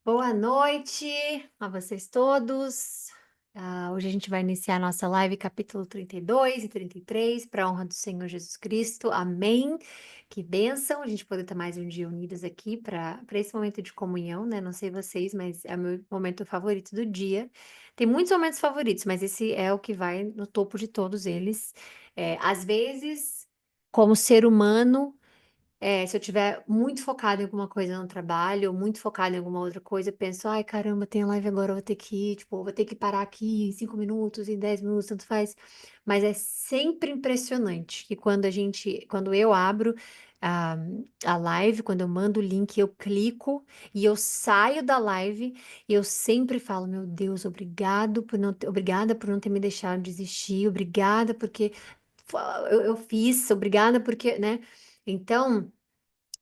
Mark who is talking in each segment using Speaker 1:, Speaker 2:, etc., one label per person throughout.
Speaker 1: Boa noite a vocês todos. Hoje a gente vai iniciar a nossa live, capítulo 32 e 33, para a honra do Senhor Jesus Cristo. Amém. Que bênção a gente poder estar mais um dia unidos aqui para esse momento de comunhão, né? Não sei vocês, mas é o meu momento favorito do dia. Tem muitos momentos favoritos, mas esse é o que vai no topo de todos eles. Às vezes, como ser humano. Se eu tiver muito focada em alguma coisa no trabalho, ou muito focada em alguma outra coisa, eu penso, ai caramba, tem live agora, eu vou ter que ir, tipo, vou ter que parar aqui em 5 minutos, em 10 minutos, tanto faz. Mas é sempre impressionante que quando eu abro a, a live, quando eu mando o link, eu clico e eu saio da live e eu sempre falo, meu Deus, obrigada por não ter me deixado desistir, obrigada porque eu fiz, obrigada porque, né? Então,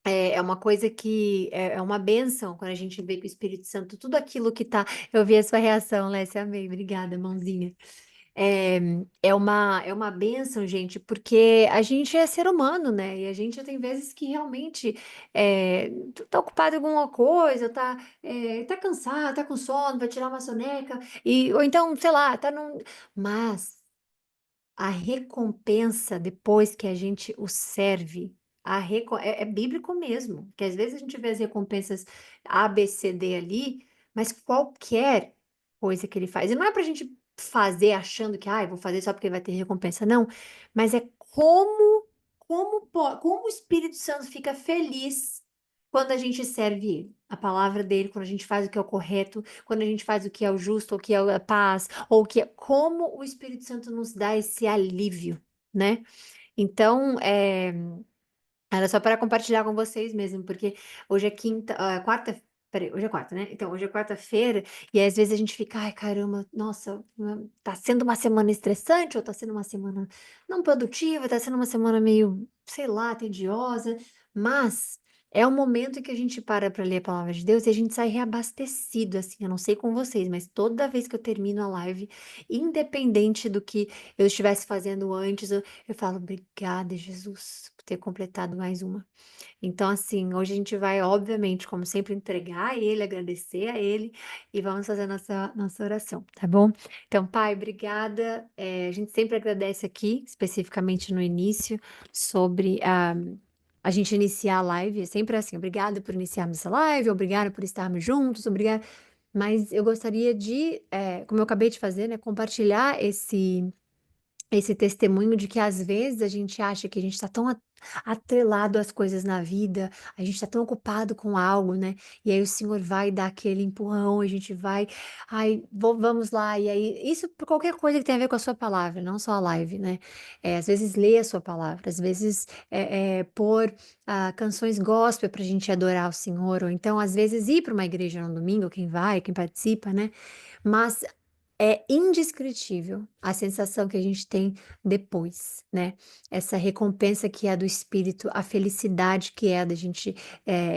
Speaker 1: é uma coisa que é uma bênção quando a gente vê que o Espírito Santo, tudo aquilo que tá. Eu vi a sua reação, Lécia, amei, obrigada, mãozinha. É, é uma bênção, gente, porque a gente é ser humano, né? E a gente tem vezes que realmente tá ocupado em alguma coisa, tá cansado, tá com sono, vai tirar uma soneca, ou então, sei lá, tá num. Mas. A recompensa depois que a gente o serve, é bíblico mesmo, que às vezes a gente vê as recompensas A, B, C, D ali, mas qualquer coisa que ele faz, e não é para a gente fazer achando que, vou fazer só porque vai ter recompensa, não, mas é como o Espírito Santo fica feliz quando a gente serve ele, a palavra dele, quando a gente faz o que é o correto, quando a gente faz o que é o justo, o que é a paz, ou que como o Espírito Santo nos dá esse alívio, né? Então, era só para compartilhar com vocês mesmo, porque hoje é quinta, quarta, peraí, hoje é quarta, né? Então, hoje é quarta-feira, e às vezes a gente fica, ai, caramba, nossa, tá sendo uma semana estressante, ou tá sendo uma semana não produtiva, tá sendo uma semana meio, sei lá, tediosa, mas é um momento em que a gente para ler a palavra de Deus e a gente sai reabastecido, assim, eu não sei com vocês, mas toda vez que eu termino a live, independente do que eu estivesse fazendo antes, eu falo, obrigada, Jesus, por ter completado mais uma. Então, assim, hoje a gente vai, obviamente, como sempre, entregar a Ele, agradecer a Ele e vamos fazer a nossa oração, tá bom? Então, Pai, obrigada. A gente sempre agradece aqui, especificamente no início, sobre a gente iniciar a live. É sempre assim, obrigada por iniciarmos essa live, obrigada por estarmos juntos, obrigada. Mas eu gostaria de, como eu acabei de fazer, né, compartilhar esse testemunho de que às vezes a gente acha que a gente está tão atrelado às coisas na vida, a gente está tão ocupado com algo, né? E aí o Senhor vai dar aquele empurrão, a gente vai, ai, vamos lá. E aí, isso por qualquer coisa que tenha a ver com a sua palavra, não só a live, né? Às vezes ler a sua palavra, às vezes pôr canções gospel para a gente adorar o Senhor, ou então às vezes ir para uma igreja no domingo, quem vai, quem participa, né? Mas é indescritível a sensação que a gente tem depois, né? Essa recompensa que é do Espírito, a felicidade que é da gente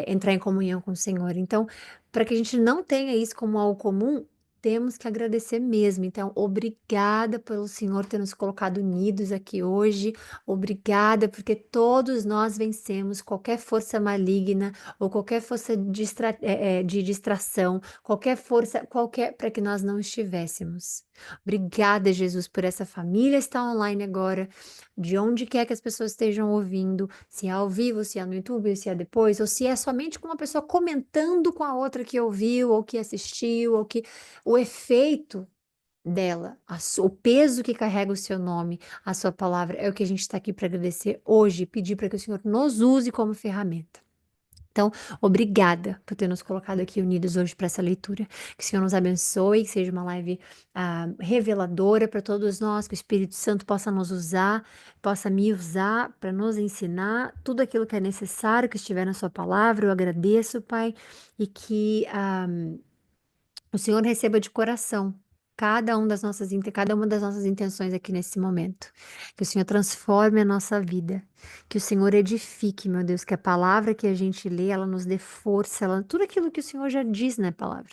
Speaker 1: entrar em comunhão com o Senhor. Então, para que a gente não tenha isso como algo comum, temos que agradecer mesmo. Então, obrigada pelo Senhor ter nos colocado unidos aqui hoje. Obrigada, porque todos nós vencemos qualquer força maligna ou qualquer força de distração, qualquer força, qualquer, para que nós não estivéssemos. Obrigada, Jesus, por essa família estar online agora, de onde quer que as pessoas estejam ouvindo, se é ao vivo, se é no YouTube, se é depois, ou se é somente com uma pessoa comentando com a outra que ouviu, ou que assistiu, ou que o efeito dela, o peso que carrega o seu nome, a sua palavra, é o que a gente está aqui para agradecer hoje, pedir para que o Senhor nos use como ferramenta. Então, obrigada por ter nos colocado aqui unidos hoje para essa leitura. Que o Senhor nos abençoe, que seja uma live reveladora para todos nós, que o Espírito Santo possa nos usar, possa me usar para nos ensinar tudo aquilo que é necessário, que estiver na Sua palavra. Eu agradeço, Pai, e que o Senhor receba de coração cada uma das nossas intenções aqui nesse momento. Que o Senhor transforme a nossa vida. Que o Senhor edifique, meu Deus, que a palavra que a gente lê, ela nos dê força, tudo aquilo que o Senhor já diz na palavra.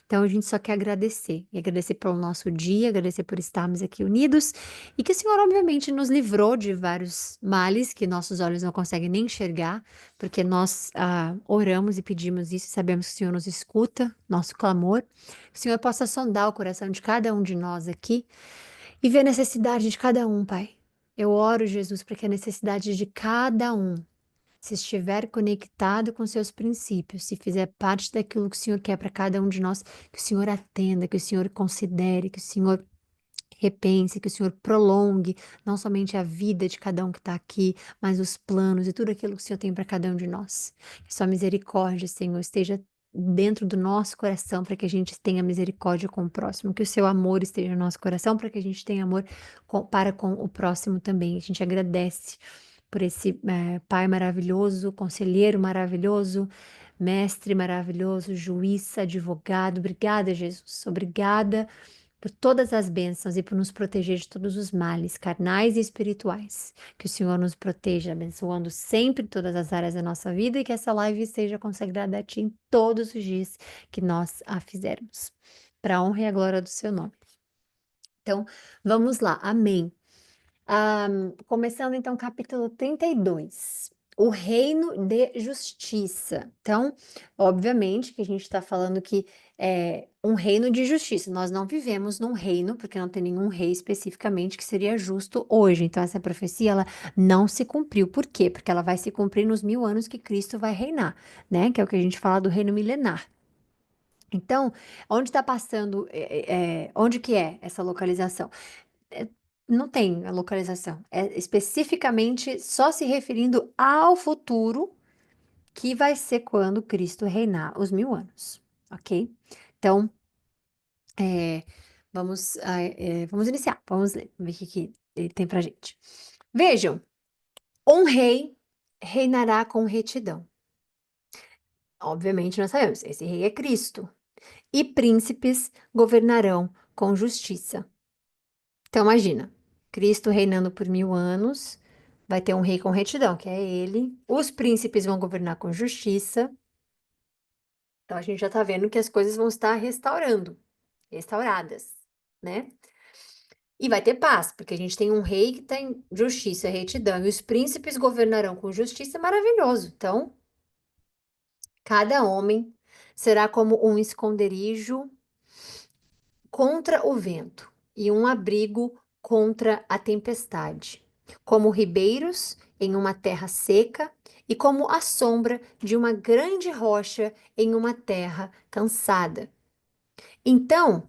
Speaker 1: Então a gente só quer agradecer, e agradecer pelo nosso dia, agradecer por estarmos aqui unidos, e que o Senhor, obviamente, nos livrou de vários males que nossos olhos não conseguem nem enxergar, porque nós oramos e pedimos isso, e sabemos que o Senhor nos escuta, nosso clamor. Que o Senhor possa sondar o coração de cada um de nós aqui e ver a necessidade de cada um, Pai. Eu oro, Jesus, para que a necessidade de cada um, se estiver conectado com seus princípios, se fizer parte daquilo que o Senhor quer para cada um de nós, que o Senhor atenda, que o Senhor considere, que o Senhor repense, que o Senhor prolongue não somente a vida de cada um que está aqui, mas os planos e tudo aquilo que o Senhor tem para cada um de nós. Que sua misericórdia, Senhor, esteja dentro do nosso coração para que a gente tenha misericórdia com o próximo, que o seu amor esteja no nosso coração para que a gente tenha amor para com o próximo também. A gente agradece por esse Pai maravilhoso, conselheiro maravilhoso, mestre maravilhoso, juiz, advogado. Obrigada, Jesus. Obrigada por todas as bênçãos e por nos proteger de todos os males, carnais e espirituais. Que o Senhor nos proteja, abençoando sempre todas as áreas da nossa vida e que essa live seja consagrada a Ti em todos os dias que nós a fizermos. Para a honra e a glória do Seu nome. Então, vamos lá. Amém. Começando então, capítulo 32, o reino de justiça. Então, obviamente que a gente está falando que é um reino de justiça. Nós não vivemos num reino, porque não tem nenhum rei especificamente que seria justo hoje. Então, essa profecia, ela não se cumpriu. Por quê? Porque ela vai se cumprir nos 1000 anos que Cristo vai reinar, né? Que é o que a gente fala do reino milenar. Então, onde está passando, onde que é essa localização? É, não tem a localização. É especificamente só se referindo ao futuro, que vai ser quando Cristo reinar os 1000 anos, ok? Então, é, vamos iniciar. Vamos ler, ver o que ele tem pra gente. Vejam, um rei reinará com retidão. Obviamente, nós sabemos, esse rei é Cristo. E príncipes governarão com justiça. Então, imagina, Cristo reinando por 1000 anos, vai ter um rei com retidão, que é ele. Os príncipes vão governar com justiça. Então, a gente já está vendo que as coisas vão estar restauradas, né? E vai ter paz, porque a gente tem um rei que tem justiça, retidão, e os príncipes governarão com justiça, maravilhoso. Então, cada homem será como um esconderijo contra o vento e um abrigo contra a tempestade, como ribeiros em uma terra seca e como a sombra de uma grande rocha em uma terra cansada. Então,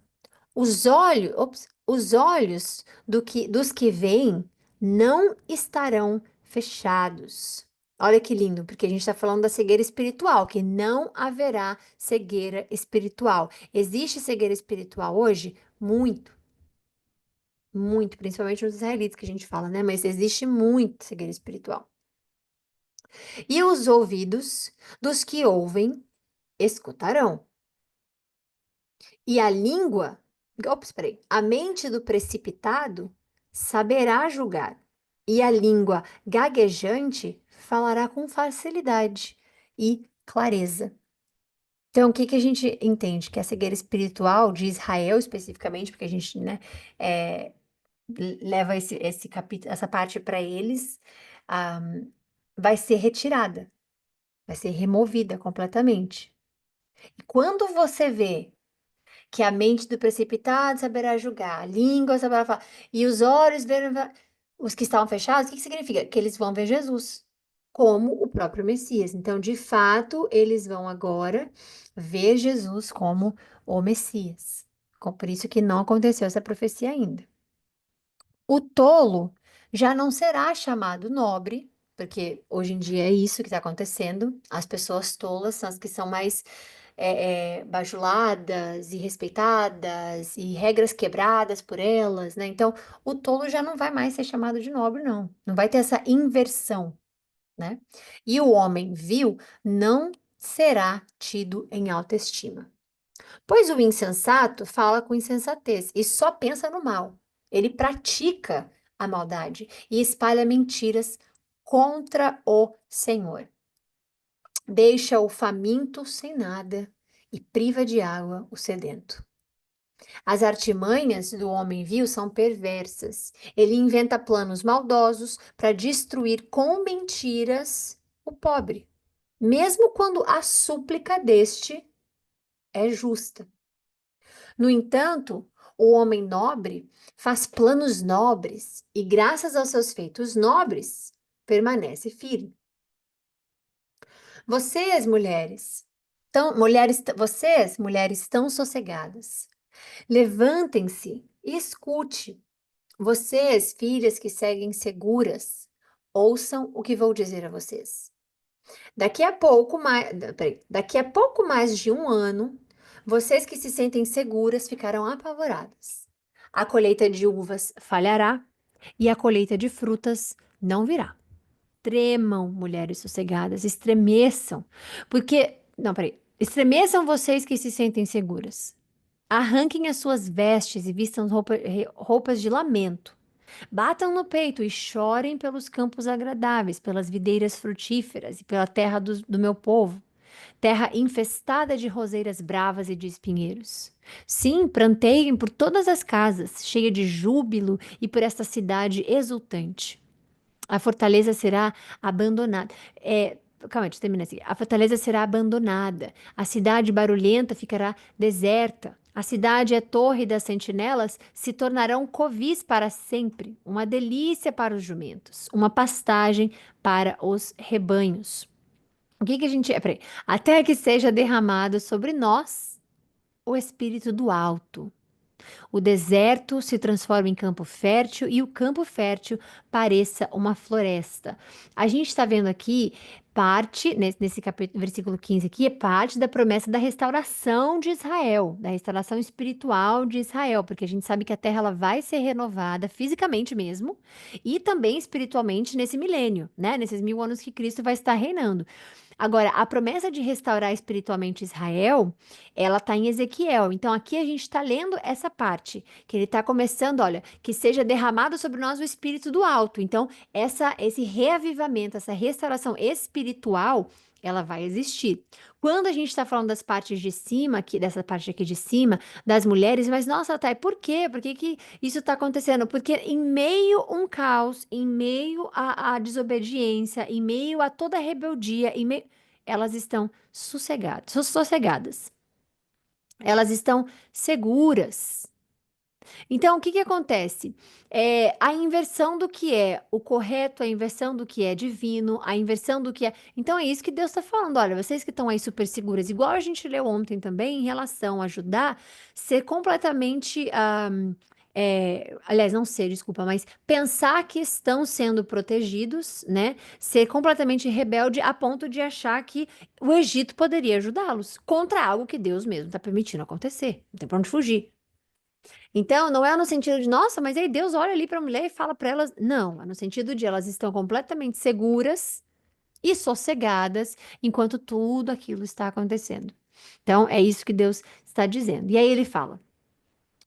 Speaker 1: os olhos dos que veem não estarão fechados. Olha que lindo, porque a gente está falando da cegueira espiritual, que não haverá cegueira espiritual. Existe cegueira espiritual hoje? Muito, muito, principalmente nos israelitas que a gente fala, né? Mas existe muito cegueira espiritual. E os ouvidos dos que ouvem escutarão. E a língua, ops, peraí, a mente do precipitado saberá julgar, e a língua gaguejante falará com facilidade e clareza. Então, o que que a gente entende? Que a cegueira espiritual de Israel, especificamente, porque a gente, né, é, leva esse capítulo, essa parte para eles, ah, vai ser retirada, vai ser removida completamente. E quando você vê que a mente do precipitado saberá julgar, a língua saberá falar, e os olhos verão os que estavam fechados, o que que significa? Que eles vão ver Jesus como o próprio Messias. Então, de fato, eles vão agora ver Jesus como o Messias. Por isso que não aconteceu essa profecia ainda. O tolo já não será chamado nobre, porque hoje em dia é isso que está acontecendo. As pessoas tolas são as que são mais bajuladas e respeitadas e regras quebradas por elas, né? Então, o tolo já não vai mais ser chamado de nobre, não. Não vai ter essa inversão, né? E o homem vil não será tido em alta estima. Pois o insensato fala com insensatez e só pensa no mal. Ele pratica a maldade e espalha mentiras contra o Senhor. Deixa o faminto sem nada e priva de água o sedento. As artimanhas do homem vil são perversas. Ele inventa planos maldosos para destruir com mentiras o pobre, mesmo quando a súplica deste é justa. No entanto, o homem nobre faz planos nobres e, graças aos seus feitos nobres, permanece firme. Vocês, mulheres tão sossegadas, levantem-se e escute. Vocês, filhas que seguem seguras, ouçam o que vou dizer a vocês. Daqui a pouco mais de um ano, vocês que se sentem seguras ficarão apavoradas. A colheita de uvas falhará e a colheita de frutas não virá. Tremam, mulheres sossegadas, estremeçam, porque, não, peraí, estremeçam vocês que se sentem seguras. Arranquem as suas vestes e vistam roupas de lamento. Batam no peito e chorem pelos campos agradáveis, pelas videiras frutíferas e pela terra do meu povo, terra infestada de roseiras bravas e de espinheiros. Sim, pranteiem por todas as casas, cheia de júbilo, e por esta cidade exultante. A fortaleza será abandonada. Calma, deixa eu terminar assim. A fortaleza será abandonada. A cidade barulhenta ficará deserta. A cidade e a torre das sentinelas se tornarão covis para sempre, uma delícia para os jumentos, uma pastagem para os rebanhos. O que que a gente. Peraí. Até que seja derramado sobre nós o Espírito do Alto. O deserto se transforma em campo fértil e o campo fértil pareça uma floresta. A gente está vendo aqui parte, nesse capítulo, versículo 15 aqui, é parte da promessa da restauração de Israel, da restauração espiritual de Israel, porque a gente sabe que a terra ela vai ser renovada fisicamente mesmo e também espiritualmente nesse milênio, né? Nesses 1000 anos que Cristo vai estar reinando. Agora, a promessa de restaurar espiritualmente Israel, ela está em Ezequiel. Então, aqui a gente está lendo essa parte, que ele está começando, olha, que seja derramado sobre nós o Espírito do alto. Então, esse reavivamento, essa restauração espiritual, ela vai existir. Quando a gente está falando das partes de cima, aqui, dessa parte aqui de cima, das mulheres, mas nossa, Thay, por quê? Por que que isso está acontecendo? Porque em meio a um caos, em meio à desobediência, em meio a toda a rebeldia, elas estão sossegadas. Elas estão seguras. Então, o que que acontece? A inversão do que é o correto, a inversão do que é divino, a inversão do que é. Então, é isso que Deus está falando. Olha, vocês que estão aí super seguras, igual a gente leu ontem também, em relação a Judá, ser completamente. Aliás, não ser, desculpa, mas pensar que estão sendo protegidos, né? Ser completamente rebelde a ponto de achar que o Egito poderia ajudá-los contra algo que Deus mesmo está permitindo acontecer. Não tem para onde fugir. Então, não é no sentido de, nossa, mas aí Deus olha ali para a mulher e fala para elas. Não, é no sentido de elas estão completamente seguras e sossegadas enquanto tudo aquilo está acontecendo. Então, é isso que Deus está dizendo. E aí ele fala.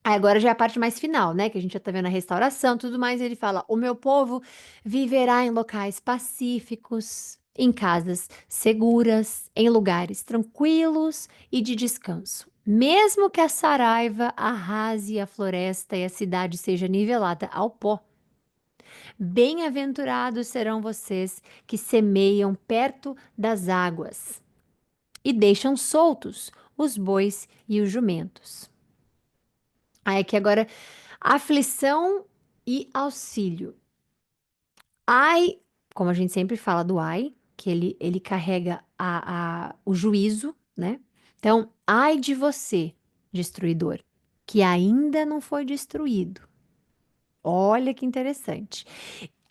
Speaker 1: Aí agora já é a parte mais final, né? Que a gente já tá vendo a restauração, tudo mais. Ele fala: o meu povo viverá em locais pacíficos, em casas seguras, em lugares tranquilos e de descanso. Mesmo que a saraiva arrase a floresta e a cidade seja nivelada ao pó. Bem-aventurados serão vocês que semeiam perto das águas e deixam soltos os bois e os jumentos. Aí aqui agora aflição e auxílio. Ai, como a gente sempre fala do ai, que ele carrega o juízo, né? Então, ai de você, destruidor, que ainda não foi destruído. Olha que interessante.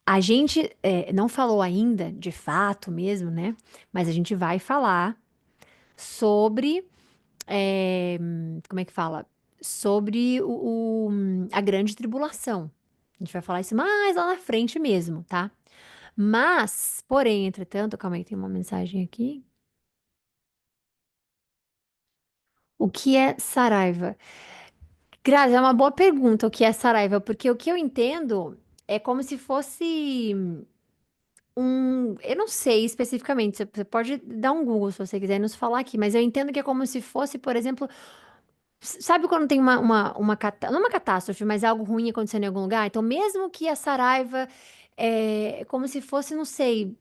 Speaker 1: A gente não falou ainda, de fato mesmo, né? Mas a gente vai falar sobre como é que fala? Sobre a grande tribulação. A gente vai falar isso mais lá na frente mesmo, tá? Mas, porém, entretanto, calma aí, tem uma mensagem aqui. O que é Saraiva? Grazi, é uma boa pergunta o que é Saraiva, porque o que eu entendo é como se fosse eu não sei especificamente, você pode dar um Google se você quiser e nos falar aqui, mas eu entendo que é como se fosse, por exemplo, sabe quando tem não uma catástrofe, mas algo ruim acontecendo em algum lugar? Então, mesmo que a Saraiva é como se fosse, não sei,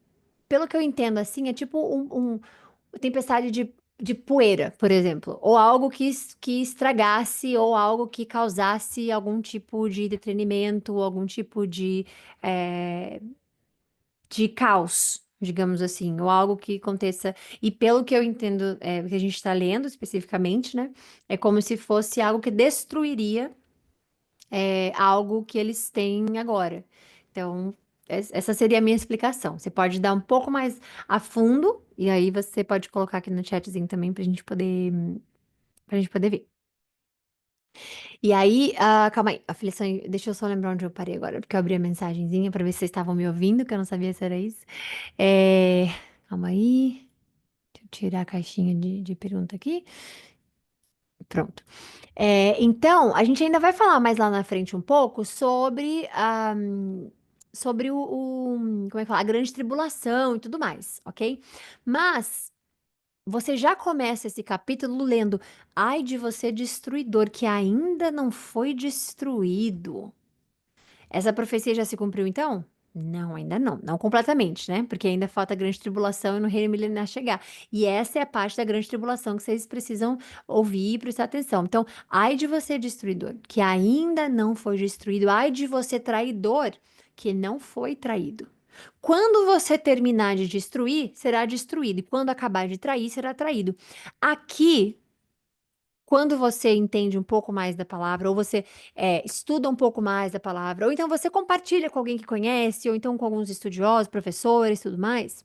Speaker 1: pelo que eu entendo assim, é tipo tempestade de poeira, por exemplo, ou algo que estragasse, ou algo que causasse algum tipo de detrimento, algum tipo eh, de caos, digamos assim, ou algo que aconteça. E pelo que eu entendo, que a gente está lendo especificamente, né? É como se fosse algo que destruiria, algo que eles têm agora. Então, essa seria a minha explicação. Você pode dar um pouco mais a fundo, e aí você pode colocar aqui no chatzinho também pra gente poder ver. E aí, calma aí, aflição, deixa eu só lembrar onde eu parei agora, porque eu abri a mensagenzinha pra ver se vocês estavam me ouvindo, que eu não sabia se era isso. É, calma aí. Deixa eu tirar a caixinha de pergunta aqui. Pronto. Então, a gente ainda vai falar mais lá na frente um pouco sobre como é que fala? A grande tribulação e tudo mais, ok? Mas você já começa esse capítulo lendo: Ai de você, destruidor, que ainda não foi destruído. Essa profecia já se cumpriu então? Não, ainda não. Não completamente, né? Porque ainda falta a grande tribulação e no reino milenial chegar. E essa é a parte da grande tribulação que vocês precisam ouvir e prestar atenção. Então, ai de você, destruidor, que ainda não foi destruído. Ai de você, traidor, que não foi traído. Quando você terminar de destruir, será destruído. E quando acabar de trair, será traído. Aqui quando você entende um pouco mais da palavra, ou você estuda um pouco mais da palavra, ou então você compartilha com alguém que conhece, ou então com alguns estudiosos, professores, tudo mais,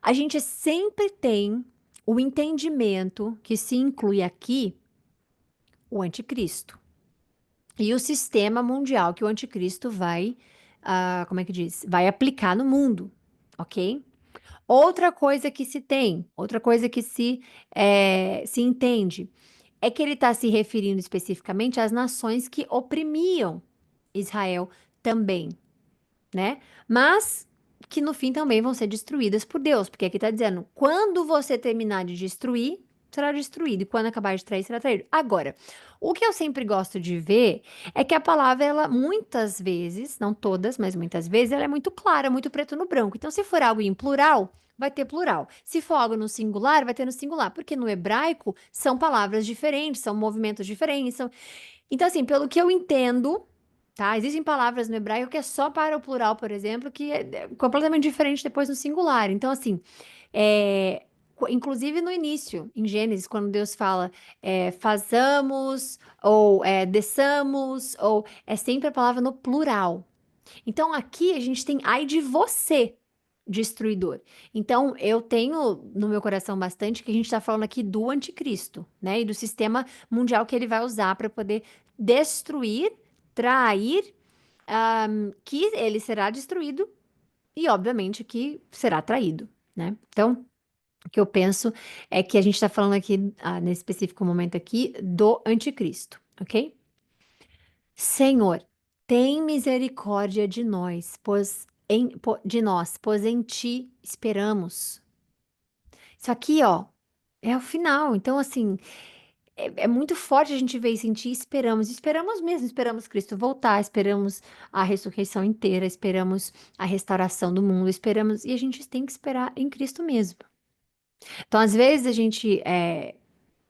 Speaker 1: a gente sempre tem o entendimento que se inclui aqui o anticristo e o sistema mundial que o anticristo vai, como é que diz? Vai aplicar no mundo, ok? Outra coisa que se tem, outra coisa que se entende, é que ele está se referindo especificamente às nações que oprimiam Israel também, né? Mas que no fim também vão ser destruídas por Deus, porque aqui está dizendo: quando você terminar de destruir, será destruído, e quando acabar de trair, será traído. Agora, o que eu sempre gosto de ver é que a palavra, ela muitas vezes, não todas, mas muitas vezes, ela é muito clara, muito preto no branco. Então, se for algo em plural, vai ter plural. Se for algo no singular, vai ter no singular, porque no hebraico são palavras diferentes, são movimentos diferentes, então, assim, pelo que eu entendo, tá? Existem palavras no hebraico que é só para o plural, por exemplo, que é completamente diferente depois no singular. Então, assim, inclusive no início, em Gênesis, quando Deus fala façamos, ou desçamos, ou é sempre a palavra no plural. Então aqui a gente tem ai de você, destruidor. Então eu tenho no meu coração bastante que a gente está falando aqui do anticristo, né? E do sistema mundial que ele vai usar para poder destruir, trair, que ele será destruído e, obviamente, que será traído, né? Então, o que eu penso é que a gente está falando aqui, nesse específico momento aqui, do anticristo, ok? Senhor, tem misericórdia de nós, pois em ti esperamos. Isso aqui, ó, é o final. Então, assim, é muito forte a gente ver e sentir, esperamos. Esperamos mesmo, esperamos Cristo voltar, esperamos a ressurreição inteira, esperamos a restauração do mundo, esperamos, e a gente tem que esperar em Cristo mesmo. Então, às vezes, a gente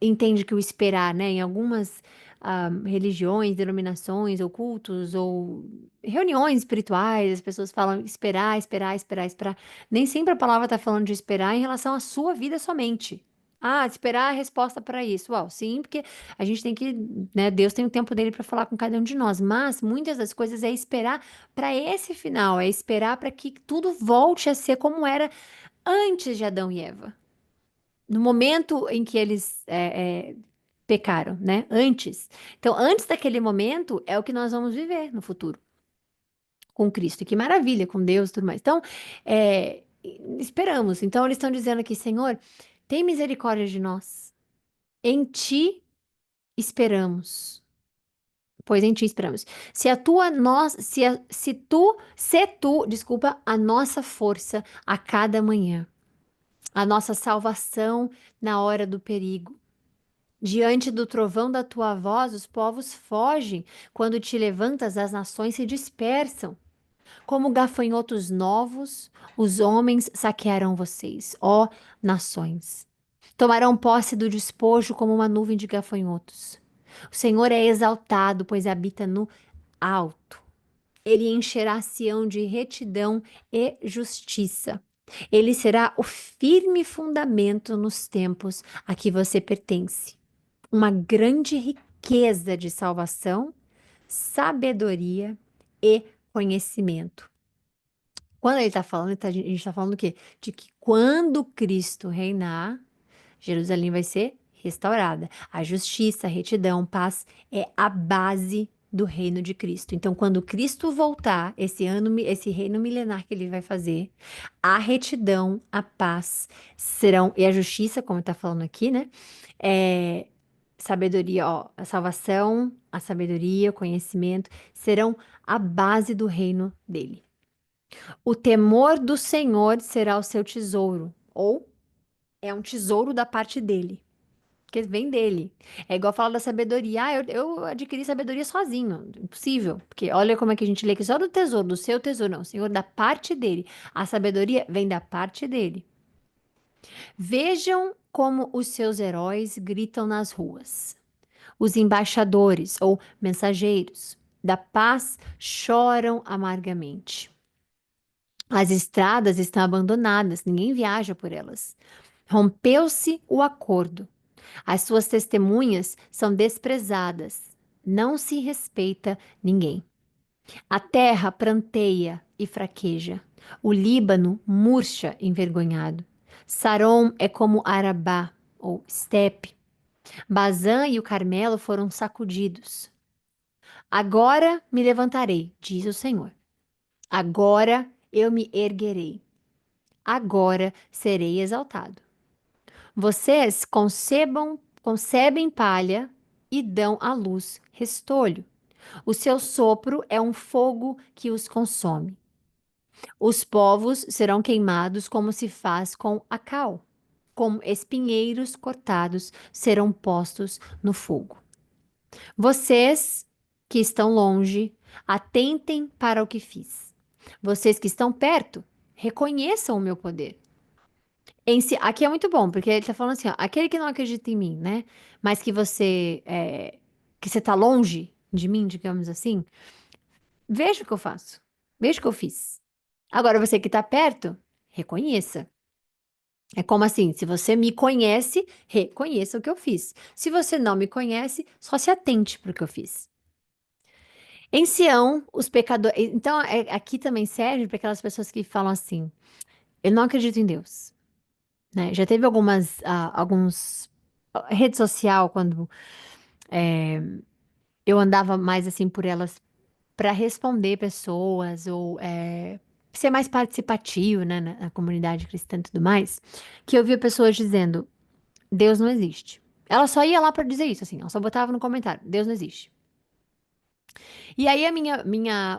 Speaker 1: entende que o esperar, né, em algumas religiões, denominações, ou cultos, ou reuniões espirituais, as pessoas falam esperar, esperar, esperar, esperar. Nem sempre a palavra está falando de esperar em relação à sua vida somente. Ah, esperar a resposta para isso. Uau, sim, porque a gente tem que, né, Deus tem o tempo dele para falar com cada um de nós, mas muitas das coisas é esperar para esse final, é esperar para que tudo volte a ser como era antes de Adão e Eva. No momento em que eles pecaram, né? Antes. Então, antes daquele momento, é o que nós vamos viver no futuro com Cristo. E que maravilha, com Deus e tudo mais. Então, esperamos. Então, eles estão dizendo aqui, Senhor, tem misericórdia de nós. Em ti esperamos. pois em ti esperamos. Se a tua nós, se tu, desculpa, a nossa força a cada manhã, a nossa salvação na hora do perigo. Diante do trovão da tua voz, os povos fogem. Quando te levantas, as nações se dispersam. Como gafanhotos novos, os homens saquearão vocês, ó nações. Tomarão posse do despojo como uma nuvem de gafanhotos. O Senhor é exaltado, pois habita no alto. Ele encherá Sião de retidão e justiça. Ele será o firme fundamento nos tempos a que você pertence. Uma grande riqueza de salvação, sabedoria e conhecimento. Quando ele está falando, a gente está falando do quê? De que quando Cristo reinar, Jerusalém vai ser restaurada. A justiça, a retidão, paz é a base do reino de Cristo. Então, quando Cristo voltar, esse reino milenar que ele vai fazer, a retidão, a paz serão, e a justiça, como está falando aqui, né? É, sabedoria, ó, a salvação, a sabedoria, o conhecimento serão a base do reino dele. O temor do Senhor será o seu tesouro, ou é um tesouro da parte dele, que vem dele. É igual falar da sabedoria. Ah, eu adquiri sabedoria sozinho. Impossível. Porque olha como é que a gente lê aqui só do tesouro, do seu tesouro, não. O Senhor da parte dele. A sabedoria vem da parte dele. Vejam como os seus heróis gritam nas ruas. Os embaixadores ou mensageiros da paz choram amargamente. As estradas estão abandonadas, ninguém viaja por elas. Rompeu-se o acordo. As suas testemunhas são desprezadas. Não se respeita ninguém. A terra pranteia e fraqueja. O Líbano murcha envergonhado. Sarom é como Arabá ou estepe. Bazã e o Carmelo foram sacudidos. Agora me levantarei, diz o Senhor. Agora eu me erguerei. Agora serei exaltado. Vocês concebem palha e dão à luz restolho. O seu sopro é um fogo que os consome. Os povos serão queimados como se faz com a cal. Como espinheiros cortados serão postos no fogo. Vocês que estão longe, atentem para o que fiz. Vocês que estão perto, reconheçam o meu poder. Aqui é muito bom, porque ele tá falando assim, ó, aquele que não acredita em mim, né? Mas que você tá longe de mim, digamos assim, veja o que eu faço. Veja o que eu fiz. Agora, você que tá perto, reconheça. É como assim, se você me conhece, reconheça o que eu fiz. Se você não me conhece, só se atente para o que eu fiz. Em Sião, os pecadores. Então, aqui também serve para aquelas pessoas que falam assim: eu não acredito em Deus. Né? Já teve alguns rede social quando eu andava mais assim por elas para responder pessoas ou ser mais participativo, né, na comunidade cristã e tudo mais, que eu via pessoas dizendo Deus não existe. Ela só ia lá para dizer isso, assim, ela só botava no comentário Deus não existe. E aí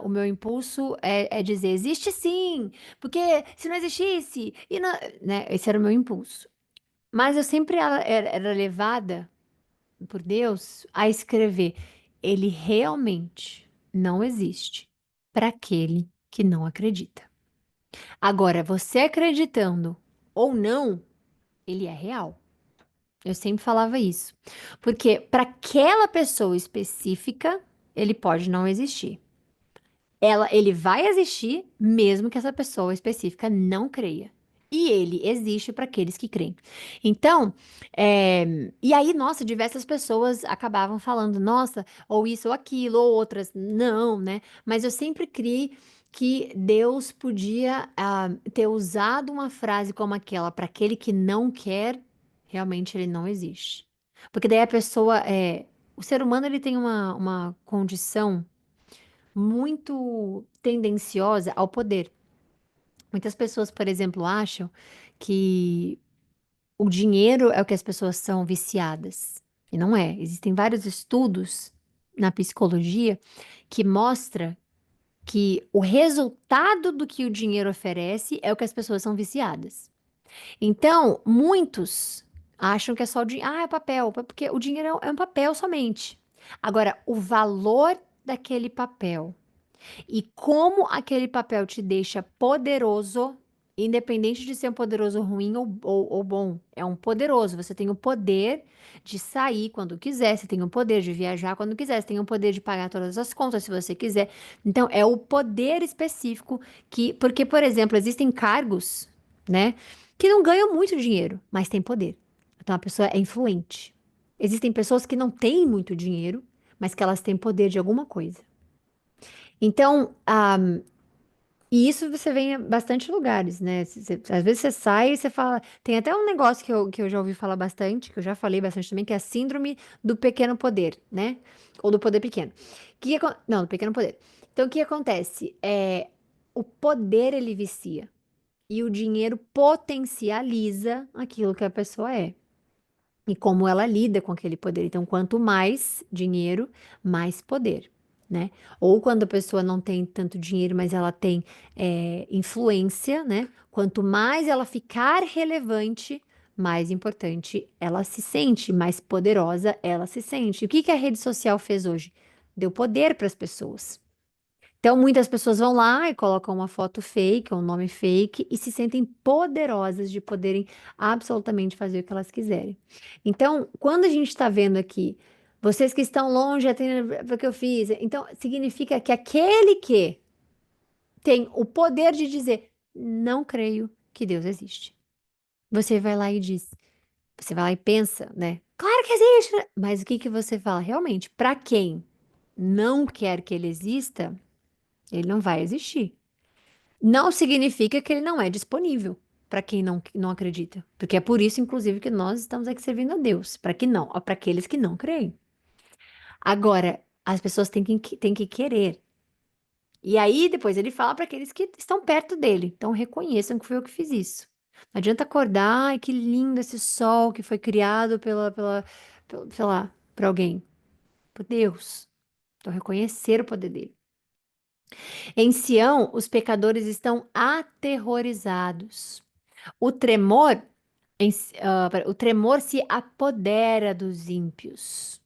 Speaker 1: o meu impulso é dizer existe sim, porque se não existisse, né, esse era o meu impulso. Mas eu sempre era levada por Deus a escrever: Ele realmente não existe para aquele que não acredita. Agora, você acreditando ou não, ele é real. Eu sempre falava isso. Porque para aquela pessoa específica, ele pode não existir. Ele vai existir mesmo que essa pessoa específica não creia. E ele existe para aqueles que creem. Então, e aí, nossa, diversas pessoas acabavam falando, nossa, ou isso ou aquilo, ou outras, não, né? Mas eu sempre criei que Deus podia ter usado uma frase como aquela para aquele que não quer, realmente ele não existe. Porque daí a pessoa, o ser humano ele tem uma condição muito tendenciosa ao poder. Muitas pessoas, por exemplo, acham que o dinheiro é o que as pessoas são viciadas. E não é. Existem vários estudos na psicologia que mostra que o resultado do que o dinheiro oferece é o que as pessoas são viciadas. Então, muitos acham que é só o dinheiro. Ah, é papel, porque o dinheiro é um papel somente. Agora, o valor daquele papel e como aquele papel te deixa poderoso, independente de ser um poderoso ruim ou bom, é um poderoso. Você tem o poder de sair quando quiser, você tem o poder de viajar quando quiser, você tem o poder de pagar todas as contas se você quiser. Então, é o poder específico que. Porque, por exemplo, existem cargos, né, que não ganham muito dinheiro, mas têm poder. Então, a pessoa é influente. Existem pessoas que não têm muito dinheiro, mas que elas têm poder de alguma coisa. Então, e isso você vê em bastante lugares, né? Às vezes você sai e você fala. Tem até um negócio que eu já ouvi falar bastante, que eu já falei bastante também, que é a síndrome do pequeno poder, né? Ou do poder pequeno. Não, do pequeno poder. Então, o que acontece? O poder ele vicia e o dinheiro potencializa aquilo que a pessoa é e como ela lida com aquele poder. Então, quanto mais dinheiro, mais poder, né? Ou quando a pessoa não tem tanto dinheiro, mas ela tem influência, né? Quanto mais ela ficar relevante, mais importante ela se sente, mais poderosa ela se sente. E o que que a rede social fez hoje? Deu poder para as pessoas. Então, muitas pessoas vão lá e colocam uma foto fake, um nome fake, e se sentem poderosas de poderem absolutamente fazer o que elas quiserem. Então, quando a gente está vendo aqui, vocês que estão longe, atendendo o que eu fiz, então significa que aquele que tem o poder de dizer, não creio que Deus existe. Você vai lá e diz, você vai lá e pensa, né? Claro que existe, né? Mas o que que você fala? Realmente, para quem não quer que ele exista, ele não vai existir. Não significa que ele não é disponível para quem não acredita. Porque é por isso, inclusive, que nós estamos aqui servindo a Deus, para que não, para aqueles que não creem. Agora, as pessoas têm que querer. E aí, depois ele fala para aqueles que estão perto dele. Então, reconheçam que foi eu que fiz isso. Não adianta acordar, ai, que lindo esse sol que foi criado sei lá, por alguém. Por Deus. Então, reconhecer o poder dele. Em Sião, os pecadores estão aterrorizados. O tremor, o tremor se apodera dos ímpios.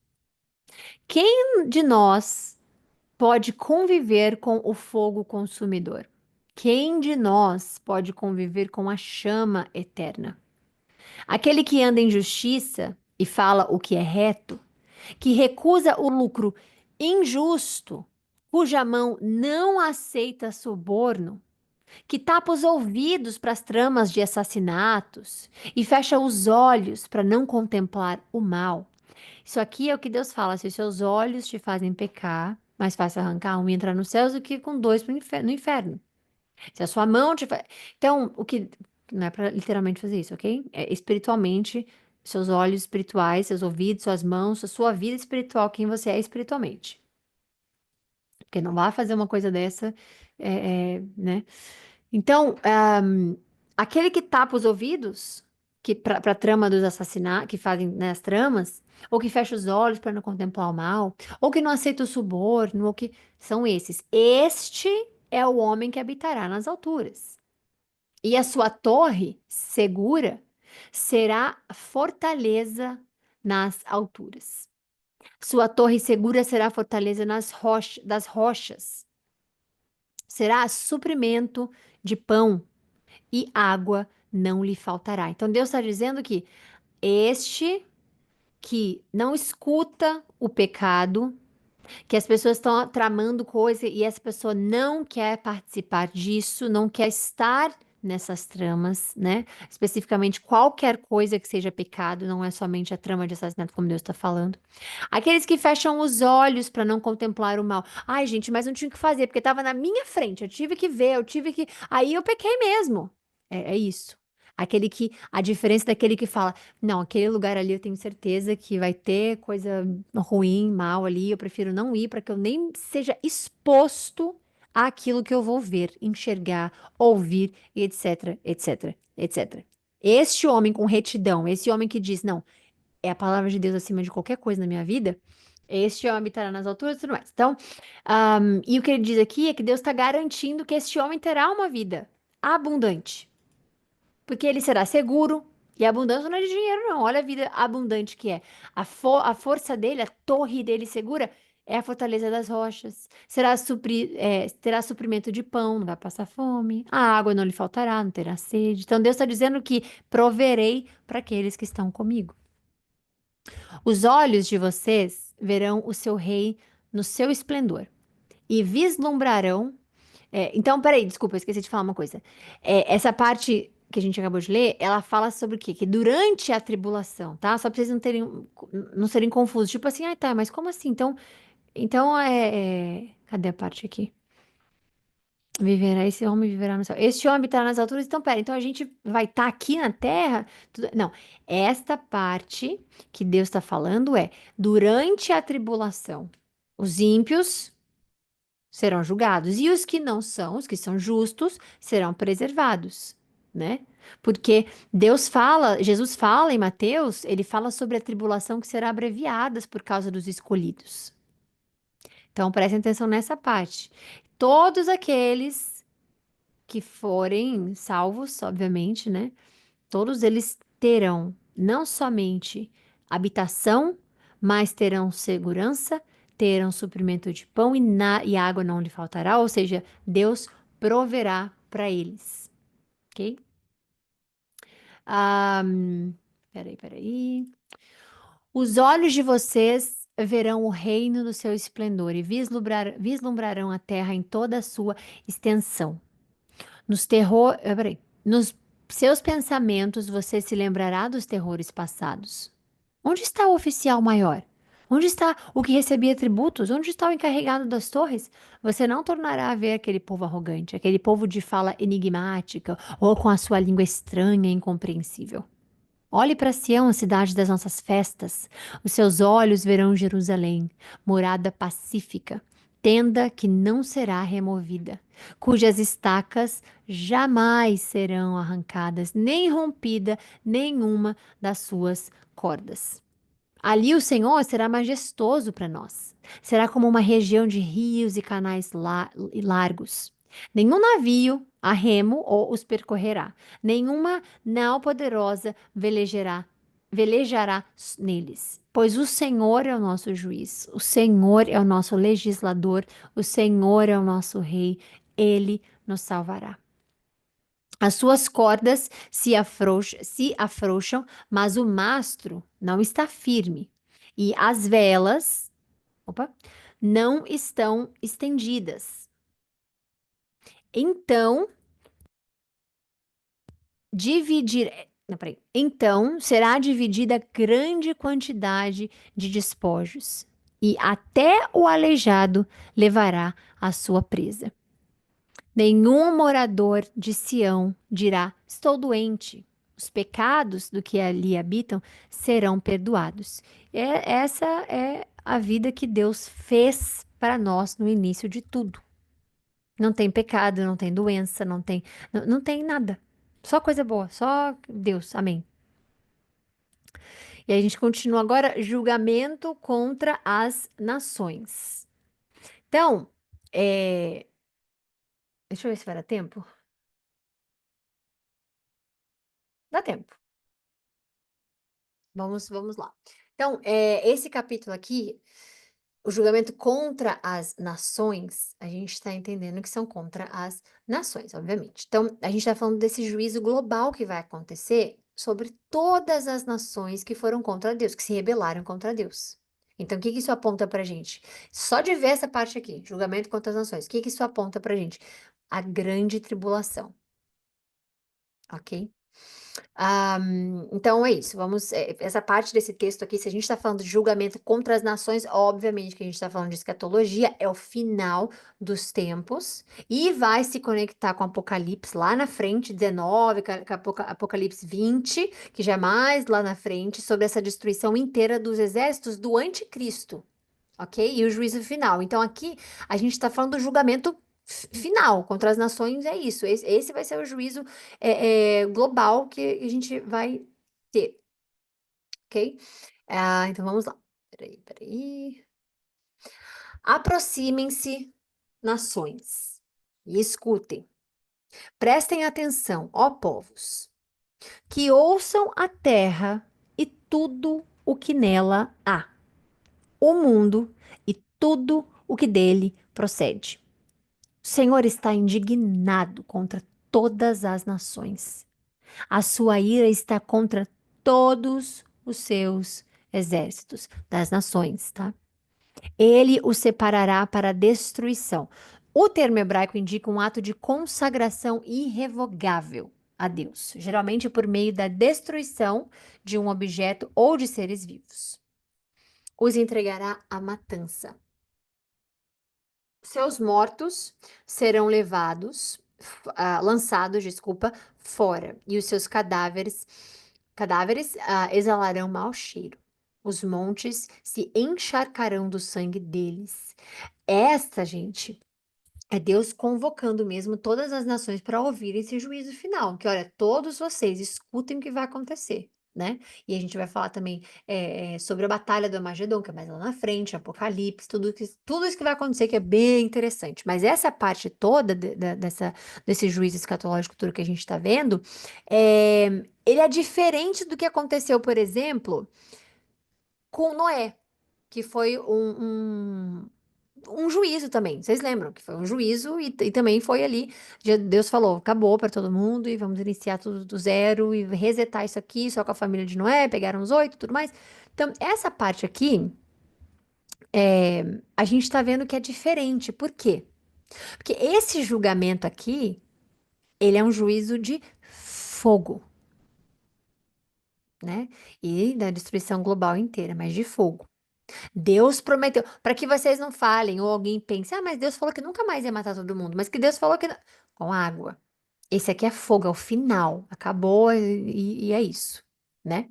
Speaker 1: Quem de nós pode conviver com o fogo consumidor? Quem de nós pode conviver com a chama eterna? Aquele que anda em justiça e fala o que é reto, que recusa o lucro injusto, cuja mão não aceita suborno, que tapa os ouvidos para as tramas de assassinatos e fecha os olhos para não contemplar o mal. Isso aqui é o que Deus fala: se os seus olhos te fazem pecar, mais fácil arrancar um e entrar no céu do que com dois no inferno. Se a sua mão te faz. Então, o que. Não é para literalmente fazer isso, ok? É espiritualmente, seus olhos espirituais, seus ouvidos, suas mãos, a sua vida espiritual, quem você é espiritualmente. Porque não vai fazer uma coisa dessa, né? Então, aquele que tapa os ouvidos, que para a trama dos assassinatos, que fazem, né, as tramas, ou que fecha os olhos para não contemplar o mal, ou que não aceita o suborno, ou que são esses. Este é o homem que habitará nas alturas. E a sua torre segura será fortaleza nas alturas. Sua torre segura será fortaleza das rochas. Será suprimento de pão e água não lhe faltará. Então Deus está dizendo que este que não escuta o pecado, que as pessoas estão tramando coisa e essa pessoa não quer participar disso, não quer estar nessas tramas, né? Especificamente qualquer coisa que seja pecado, não é somente a trama de assassinato, como Deus está falando. Aqueles que fecham os olhos para não contemplar o mal. Ai, gente, mas não tinha o que fazer, porque estava na minha frente, eu tive que ver, eu tive que. Aí eu pequei mesmo. É isso. Aquele que, a diferença daquele que fala, não, aquele lugar ali eu tenho certeza que vai ter coisa ruim, mal ali, eu prefiro não ir para que eu nem seja exposto àquilo que eu vou ver, enxergar, ouvir, etc, etc, etc. Este homem com retidão, esse homem que diz, não, é a palavra de Deus acima de qualquer coisa na minha vida, Este homem habitará nas alturas e tudo mais. Então, e o que ele diz aqui é que Deus está garantindo que este homem terá uma vida abundante. Porque ele será seguro. E a abundância não é de dinheiro, não. Olha a vida abundante que é. A força dele, a torre dele segura, é a fortaleza das rochas. Terá suprimento de pão, não vai passar fome. A água não lhe faltará, não terá sede. Então Deus está dizendo que proverei para aqueles que estão comigo. Os olhos de vocês verão o seu rei no seu esplendor e vislumbrarão. Então, peraí, desculpa, eu esqueci de falar uma coisa. Essa parte que a gente acabou de ler, ela fala sobre o quê? Que durante a tribulação, tá? Só pra vocês não serem confusos. Tipo assim, ah, tá, mas como assim? Cadê a parte aqui? Viverá, esse homem viverá no céu. Este homem está nas alturas. Então, pera, então a gente vai estar aqui na terra? Não, esta parte que Deus está falando é durante a tribulação, os ímpios serão julgados e os que não são, os que são justos, serão preservados, né? Porque Jesus fala em Mateus, ele fala sobre a tribulação que será abreviada por causa dos escolhidos. Então, prestem atenção nessa parte. Todos aqueles que forem salvos, obviamente, né? Todos eles terão não somente habitação, mas terão segurança, terão suprimento de pão e água não lhe faltará, ou seja, Deus proverá para eles, ok? Ah, peraí. Os olhos de vocês verão o reino do seu esplendor e vislumbrarão a terra em toda a sua extensão. Nos seus pensamentos você se lembrará dos terrores passados. Onde está o oficial maior? Onde está o que recebia tributos? Onde está o encarregado das torres? Você não tornará a ver aquele povo arrogante, aquele povo de fala enigmática ou com a sua língua estranha e incompreensível. Olhe para Sião, a cidade das nossas festas. Os seus olhos verão Jerusalém, morada pacífica, tenda que não será removida, cujas estacas jamais serão arrancadas, nem rompida nenhuma das suas cordas. Ali o Senhor será majestoso para nós. Será como uma região de rios e canais largos. Nenhum navio a remo ou os percorrerá. Nenhuma nau poderosa velejará neles. Pois o Senhor é o nosso juiz, o Senhor é o nosso legislador, o Senhor é o nosso rei, ele nos salvará. As suas cordas se afrouxam, mas o mastro não está firme. E as velas, opa, não estão estendidas. Então, dividir, não, peraí. Então, será dividida grande quantidade de despojos, e até o aleijado levará a sua presa. Nenhum morador de Sião dirá: Estou doente. Os pecados do que ali habitam serão perdoados. Essa é a vida que Deus fez para nós no início de tudo. Não tem pecado, não tem doença, não tem nada. Só coisa boa, só Deus. Amém. E aí a gente continua agora, julgamento contra as nações. Então, deixa eu ver se vai dar tempo. Dá tempo. Vamos lá. Então, esse capítulo aqui, o julgamento contra as nações, a gente está entendendo que são contra as nações, obviamente. Então, a gente está falando desse juízo global que vai acontecer sobre todas as nações que foram contra Deus, que se rebelaram contra Deus. Então, o que que isso aponta pra gente? Só de ver essa parte aqui, julgamento contra as nações, o que que isso aponta pra gente? A grande tribulação, ok? Então é isso. Essa parte desse texto aqui, se a gente está falando de julgamento contra as nações, obviamente que a gente está falando de escatologia, é o final dos tempos e vai se conectar com Apocalipse lá na frente, 19, Apocalipse 20, que já é mais lá na frente, sobre essa destruição inteira dos exércitos do anticristo. Ok? E o juízo final. Então, aqui a gente está falando do julgamento final contra as nações, é isso. Esse vai ser o juízo global que a gente vai ter. Ok? Então, vamos lá. Peraí. Aproximem-se, nações, e escutem. Prestem atenção, ó povos, que ouçam a terra e tudo o que nela há, o mundo e tudo o que dele procede. O Senhor está indignado contra todas as nações. A sua ira está contra todos os seus exércitos das nações, tá? Ele o separará para a destruição. O termo hebraico indica um ato de consagração irrevogável a Deus, geralmente por meio da destruição de um objeto ou de seres vivos. Os entregará à matança. Seus mortos serão lançados, desculpa, fora, e os seus cadáveres exalarão mau cheiro. Os montes se encharcarão do sangue deles. Esta, gente, é Deus convocando mesmo todas as nações para ouvir esse juízo final, que olha, todos vocês escutem o que vai acontecer, né? E a gente vai falar também sobre a batalha do Armagedon, que é mais lá na frente, Apocalipse, tudo isso que vai acontecer, que é bem interessante. Mas essa parte toda desse juízo escatológico tudo que a gente está vendo, ele é diferente do que aconteceu, por exemplo, com Noé, que foi um juízo também. Vocês lembram que foi um juízo e também foi ali. Deus falou: acabou para todo mundo e vamos iniciar tudo do zero e resetar isso aqui só com a família de Noé, pegaram os 8 e tudo mais. Então, essa parte aqui, a gente está vendo que é diferente. Por quê? Porque esse julgamento aqui, ele é um juízo de fogo, né? E da destruição global inteira, mas de fogo. Deus prometeu, para que vocês não falem ou alguém pense, ah, mas Deus falou que nunca mais ia matar todo mundo, mas que Deus falou que com água. Esse aqui é fogo, é o final, acabou e é isso, né?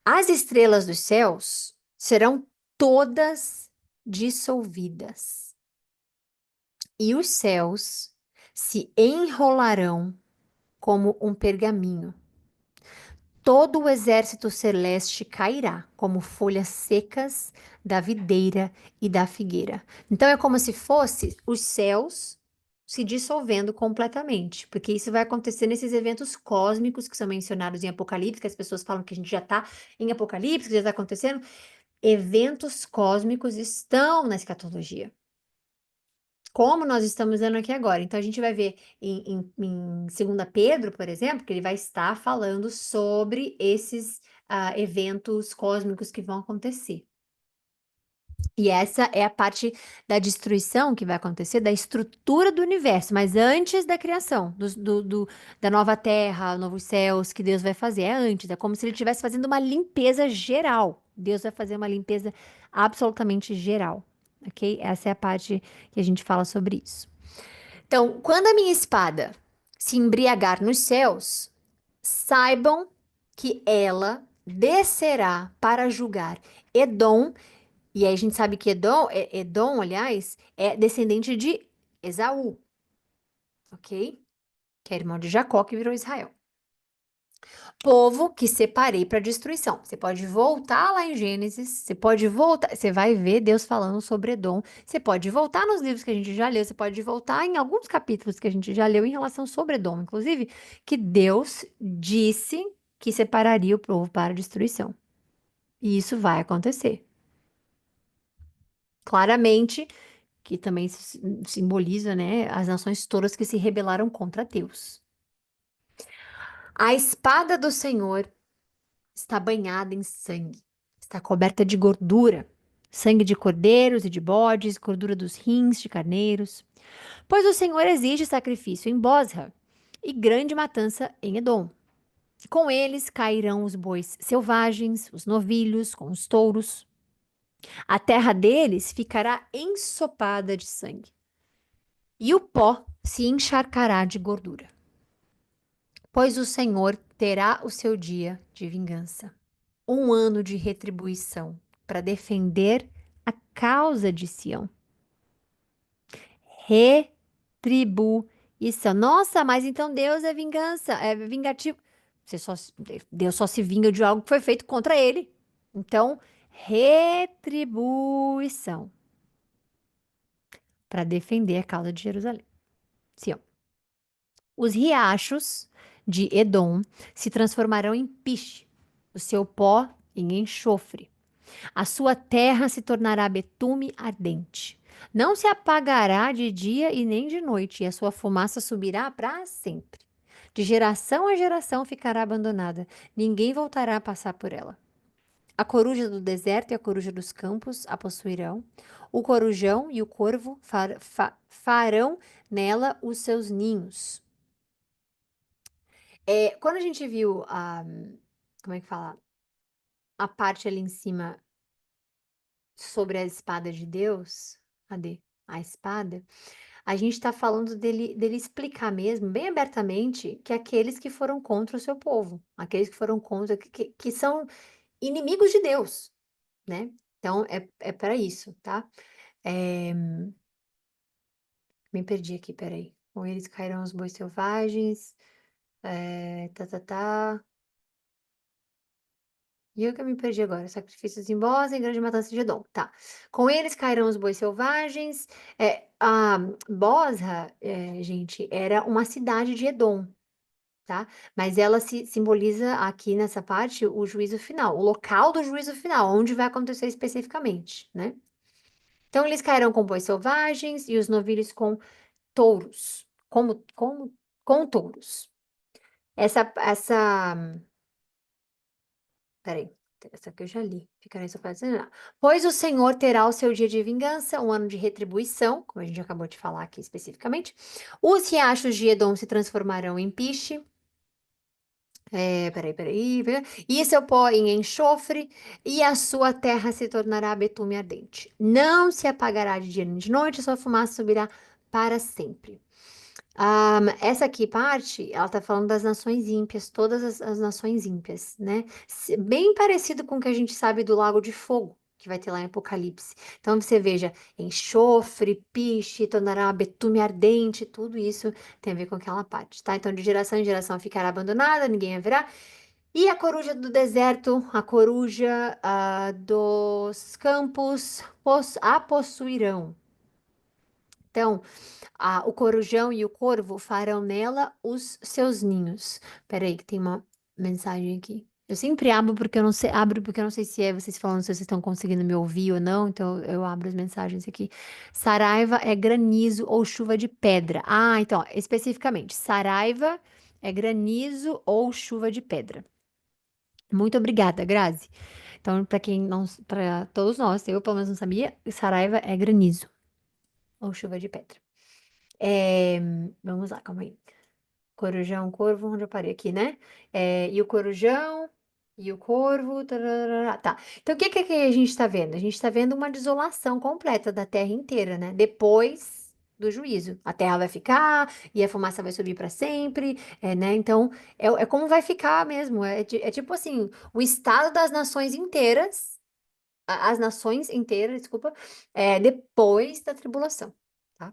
Speaker 1: As estrelas dos céus serão todas dissolvidas e os céus se enrolarão como um pergaminho. Todo o exército celeste cairá, como folhas secas da videira e da figueira. Então é como se fosse os céus se dissolvendo completamente, porque isso vai acontecer nesses eventos cósmicos que são mencionados em Apocalipse, que as pessoas falam que a gente já está em Apocalipse, que já está acontecendo. Eventos cósmicos estão na escatologia, como nós estamos vendo aqui agora. Então, a gente vai ver em 2 Pedro, por exemplo, que ele vai estar falando sobre esses eventos cósmicos que vão acontecer. E essa é a parte da destruição que vai acontecer, da estrutura do universo, mas antes da criação, da nova terra, novos céus que Deus vai fazer. É antes, é como se ele estivesse fazendo uma limpeza geral. Deus vai fazer uma limpeza absolutamente geral, ok? Essa é a parte que a gente fala sobre isso. Então, quando a minha espada se embriagar nos céus, saibam que ela descerá para julgar Edom. E aí a gente sabe que Edom, aliás, é descendente de Esaú, ok? Que é irmão de Jacó, que virou Israel. Povo que separei para destruição. Você pode voltar lá em Gênesis, você pode voltar, você vai ver Deus falando sobre Edom. Você pode voltar nos livros que a gente já leu, você pode voltar em alguns capítulos que a gente já leu em relação sobre Edom, inclusive, que Deus disse que separaria o povo para destruição. E isso vai acontecer. Claramente, que também simboliza, né, as nações todas que se rebelaram contra Deus. A espada do Senhor está banhada em sangue, está coberta de gordura, sangue de cordeiros e de bodes, gordura dos rins de carneiros, pois o Senhor exige sacrifício em Bosra e grande matança em Edom. Com eles cairão os bois selvagens, os novilhos, com os touros. A terra deles ficará ensopada de sangue, e o pó se encharcará de gordura. Pois o Senhor terá o seu dia de vingança, um ano de retribuição para defender a causa de Sião. Retribuição. Nossa, mas então Deus é vingança, é vingativo. Você só, Deus só se vinga de algo que foi feito contra ele. Então, retribuição para defender a causa de Jerusalém. Sim, ó. Os riachos de Edom se transformarão em piche, o seu pó em enxofre. A sua terra se tornará betume ardente. Não se apagará de dia e nem de noite, e a sua fumaça subirá para sempre. De geração a geração ficará abandonada. Ninguém voltará a passar por ela. A coruja do deserto e a coruja dos campos a possuirão. O corujão e o corvo farão nela os seus ninhos. Quando a gente viu como é que fala? A parte ali em cima sobre a espada de Deus, cadê? A espada, a gente está falando dele explicar mesmo, bem abertamente, que aqueles que foram contra o seu povo, aqueles que foram contra, que são inimigos de Deus, né? Então, é para isso, tá? É, me perdi aqui, peraí. Com eles cairão os bois selvagens, tá, tá, tá. E eu que me perdi agora. Sacrifícios em Bósnia e grande matança de Edom. Tá. Com eles cairão os bois selvagens. A Bosra, gente, era uma cidade de Edom, tá? Mas ela se simboliza aqui nessa parte o juízo final, o local do juízo final, onde vai acontecer especificamente, né? Então eles cairão com bois selvagens e os novilhos com touros, com touros. Essa Peraí, essa aqui eu já li. Ficarei só para dizer. Pois o Senhor terá o seu dia de vingança, um ano de retribuição, como a gente acabou de falar aqui especificamente. Os riachos de Edom se transformarão em piche. Peraí. E seu pó em enxofre, e a sua terra se tornará betume ardente. Não se apagará de dia nem de noite, sua fumaça subirá para sempre. Essa aqui parte, ela tá falando das nações ímpias, todas as nações ímpias, né? Bem parecido com o que a gente sabe do Lago de Fogo, que vai ter lá em Apocalipse. Então você veja, enxofre, piche, tornará betume ardente, tudo isso tem a ver com aquela parte, tá? Então de geração em geração ficará abandonada, ninguém haverá. E a coruja do deserto, a coruja dos campos, a possuirão. Então, o corujão e o corvo farão nela os seus ninhos. Peraí, que tem uma mensagem aqui. Eu sempre abro porque eu não sei se é vocês falando se vocês estão conseguindo me ouvir ou não, então eu abro as mensagens aqui. Saraiva é granizo ou chuva de pedra. Então, ó, especificamente, Saraiva é granizo ou chuva de pedra. Muito obrigada, Grazi. Então, para quem não, para todos nós, eu pelo menos não sabia, Saraiva é granizo ou chuva de pedra. É, vamos lá, calma aí. Corujão, corvo, onde eu parei aqui, né? E o corujão, e o corvo, tarará, tá. Então, o que que a gente está vendo? A gente está vendo uma desolação completa da terra inteira, né? Depois do juízo. A terra vai ficar, e a fumaça vai subir para sempre, né? Então, é como vai ficar mesmo. É tipo assim, o estado das nações inteiras, as nações inteiras, desculpa, depois da tribulação, tá?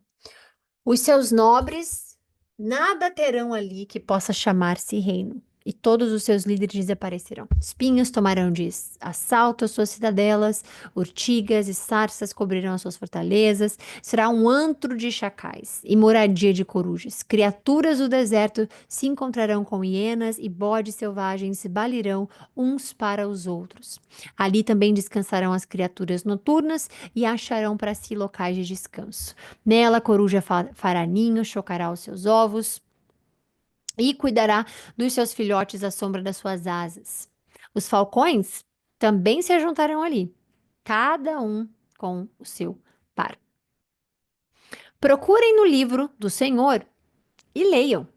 Speaker 1: Os seus nobres nada terão ali que possa chamar-se reino, e todos os seus líderes desaparecerão. Espinhos tomarão de assalto as suas cidadelas, urtigas e sarças cobrirão as suas fortalezas. Será um antro de chacais e moradia de corujas. Criaturas do deserto se encontrarão com hienas e bodes selvagens se balirão uns para os outros. Ali também descansarão as criaturas noturnas e acharão para si locais de descanso. Nela, a coruja fará ninho, chocará os seus ovos e cuidará dos seus filhotes à sombra das suas asas. Os falcões também se juntarão ali, cada um com o seu par. Procurem no livro do Senhor e leiam.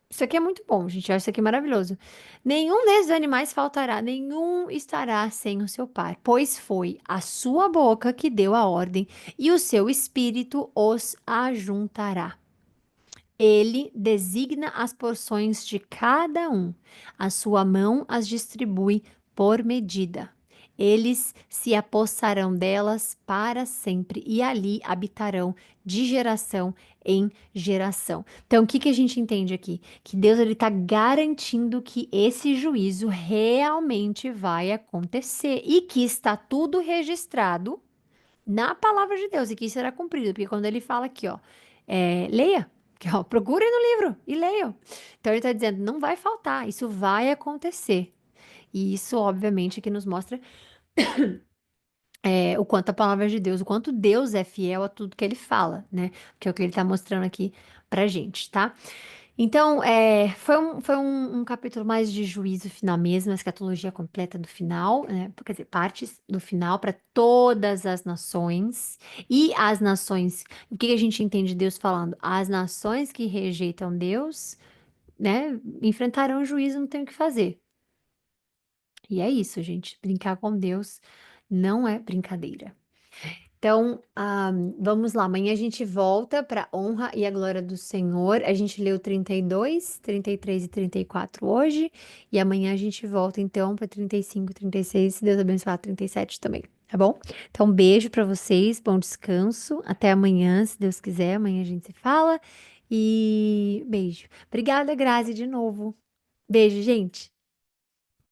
Speaker 1: Isso aqui é muito bom, gente. Eu acho isso aqui maravilhoso. Nenhum desses animais faltará, nenhum estará sem o seu par, pois foi a sua boca que deu a ordem e o seu espírito os ajuntará. Ele designa as porções de cada um, a sua mão as distribui por medida. Eles se apossarão delas para sempre e ali habitarão de geração em geração. Então, o que que a gente entende aqui? Que Deus ele está garantindo que esse juízo realmente vai acontecer e que está tudo registrado na palavra de Deus e que isso será cumprido, porque quando ele fala aqui, ó, leia, que, ó, procure no livro e leiam. Então ele está dizendo, não vai faltar, isso vai acontecer. E isso, obviamente, que nos mostra o quanto a palavra de Deus, o quanto Deus é fiel a tudo que ele fala, né? Que é o que ele está mostrando aqui pra gente, tá? Então, foi um capítulo mais de juízo final mesmo, a escatologia completa do final, né? Quer dizer, partes do final para todas as nações. E as nações, o que a gente entende Deus falando? As nações que rejeitam Deus, né, enfrentarão o juízo, não tem o que fazer. E é isso, gente. Brincar com Deus não é brincadeira. Então, vamos lá. Amanhã a gente volta para a honra e a glória do Senhor. A gente leu 32, 33 e 34 hoje. E amanhã a gente volta, então, para 35, 36. Se Deus abençoar, 37 também. Tá bom? Então, beijo para vocês. Bom descanso. Até amanhã, se Deus quiser. Amanhã a gente se fala. E beijo. Obrigada, Grazi, de novo. Beijo, gente.